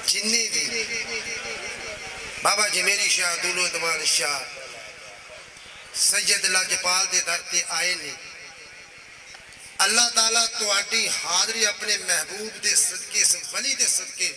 जिन्ने भी बाबा जी मेरी शाह दुलो दमान शाह सैयद लाजपाल के दर ते आए ने अल्लाह ताला तुहाडी हाज़री अपने महबूब के सदके इस वली के सदके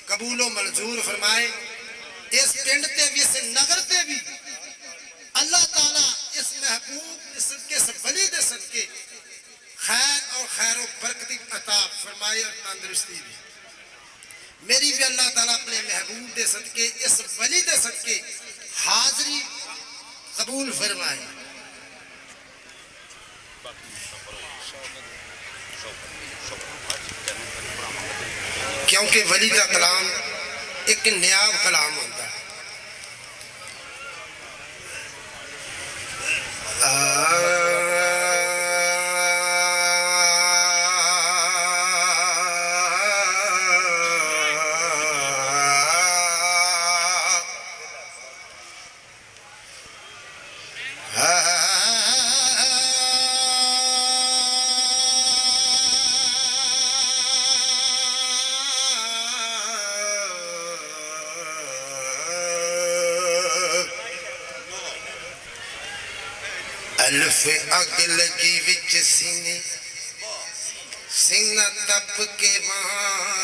कबूलो मंजूर फरमाए। इस पिंड ते भी इस नगर ते भी अल्लाह ताला इस महबूब के सदके इस वली के सदके खैर और खैरो बरकती अता फरमाए और तंदुरुस्ती भी मेरी भी अल्लाह ताला अपने महबूब के सदके इस वली के सदके हाज़री कबूल फरमाए। क्योंकि वली का कलाम एक नियाब कलाम होता है। अल्फ अग लगी विच सीने सीना तप के वांग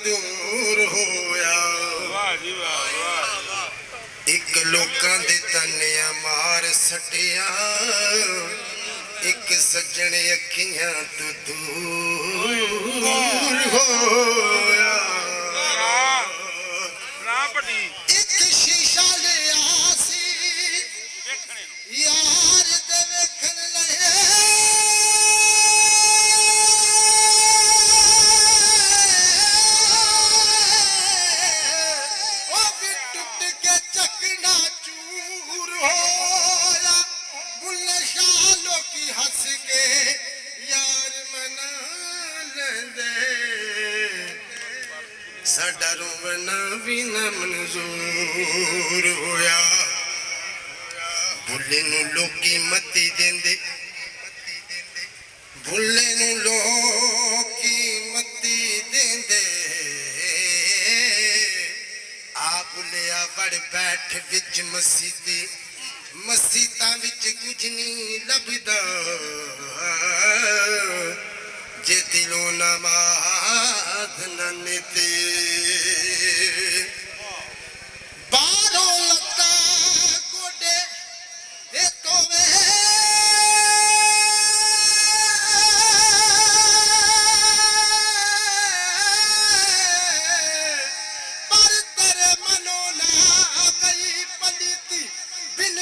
दूर होया एक लोकां दे तन्या मार सटिया एक सज्जन अखियां तो दूर होया एक शीशा लिया यार ते वेखन लगे ओ भी टुट के चकना चूर होया बुल्ले शाह लोकी हंस के यार मना लेंदे साडा रोवना भी ना मंजूर होया। बुल्ले नूं लोकी मती देंदे बुल्ले नूं लोकी मती देंदे आ बुलिया बड़ बैठ विच मसीती मसीतां विच कुछ नहीं लभदा जे दिलों नमाज न निते बारों लत्ता गोडे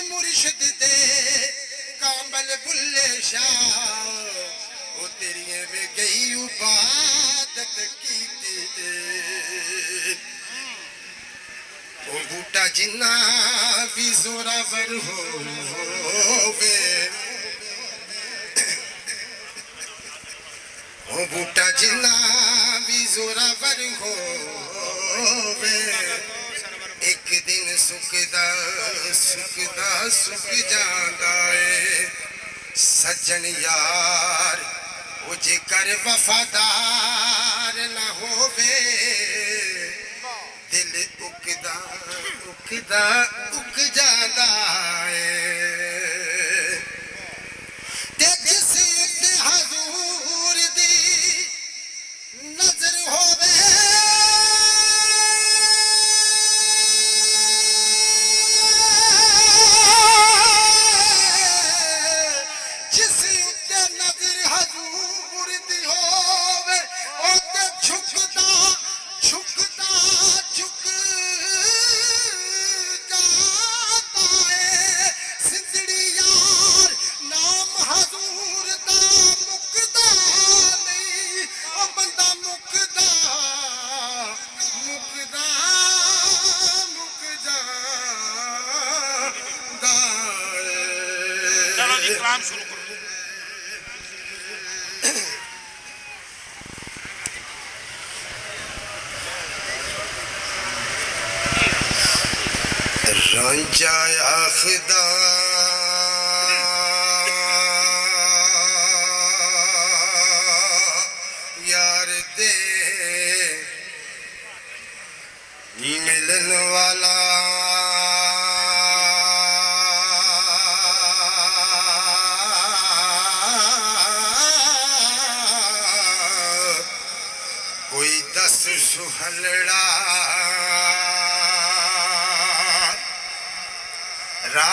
मुर्शिद दे कांबल बुल्ले शाह ओ तेरिए वे गई इबादत कीती ओ बूटा जिन्ना भी जोरावर होवे ओ बूटा जिन्ना भी जोरावर होवे एक दिन सुखदा सुखदा सुख जांदा है सज्जन यार ओ जेकर वफादार न होवे दिल उकदा उकदा उक जांदा है ते जिस उत्ते हजूर दी नजर होवे काम शुरू करो। रांझा आखदा यार दे सुहलड़ा रा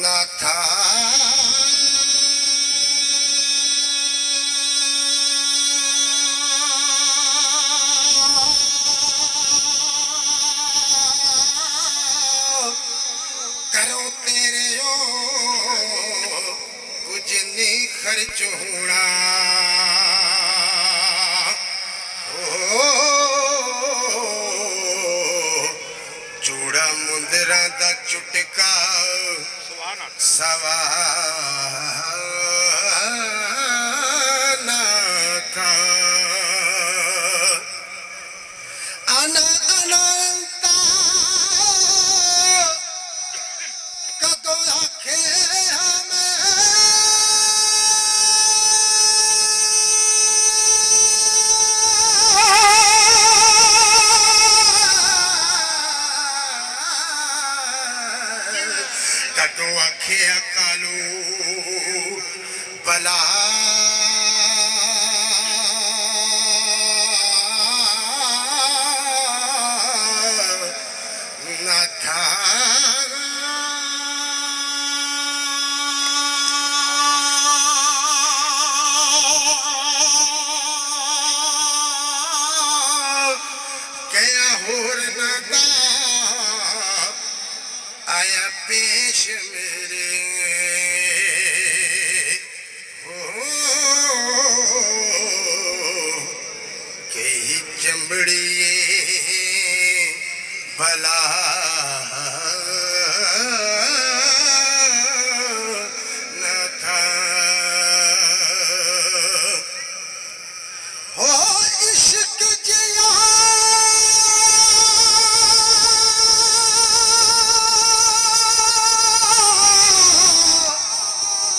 ना था करो तेरे ओ कुछ नहीं खर्च होना चूड़ा मुंदरा दा चुटका सवा ना था अना अनंता कदों आखे कदों आखे कालू भला न था क्या होर न दा आया पेश मेरे हो कई चंबड़िए भला न था हो इश्क जिया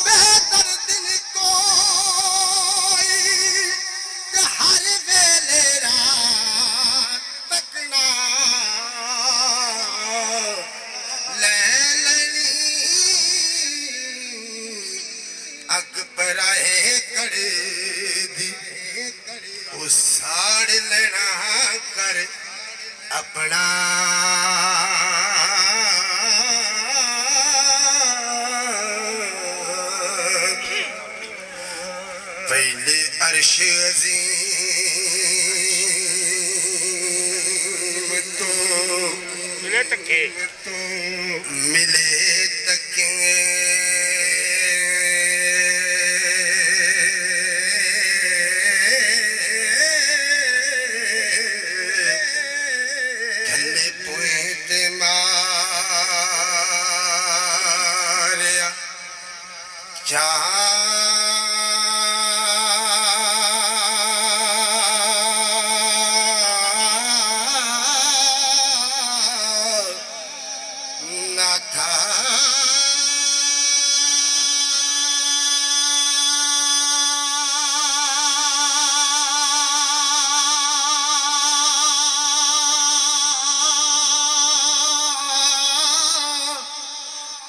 बेहतर दिन कोई ते हर वेले रात तकना ले लेनी अग पराए कड़े दी वो साड़ लेना कर अपना पहले अर्श अजीम तो मिले तके मिले तके थले पुएत मारिया न था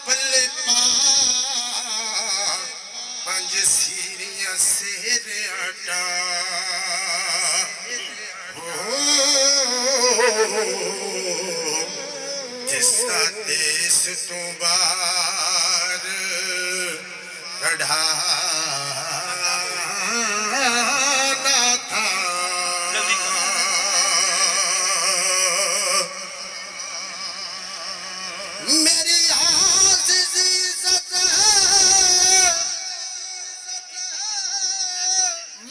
पल्ले पा पंज सीरियां सेर आटा जिसका देश तू बार कढ़ा ना था मेरी आज़िज़ी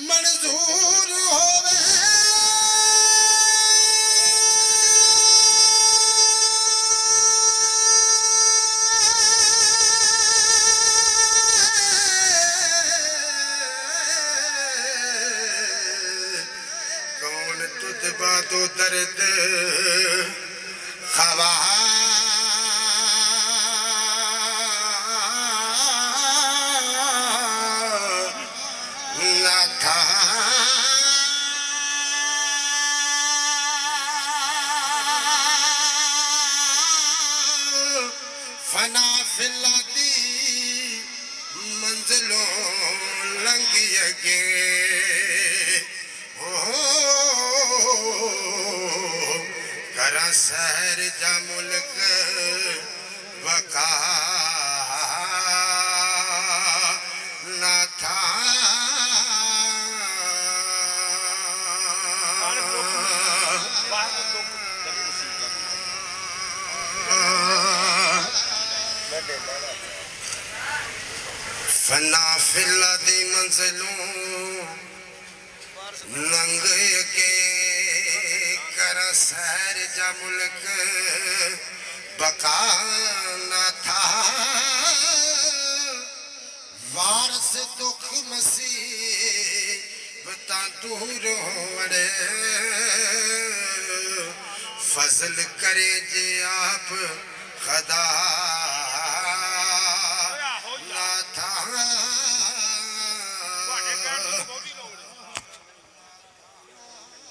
मंजूर होवे कौन तुझ बातो दर्द खवा न था फिला दी मंजिलों लंघी अगे करा सैर जा मुल्क बका ना था फना फिला दी मंजिलों लंघ के कर सैर जा मुल्क बका न था वारस दुख मसीबता दूर होड़े फजल करे जे आप खुदा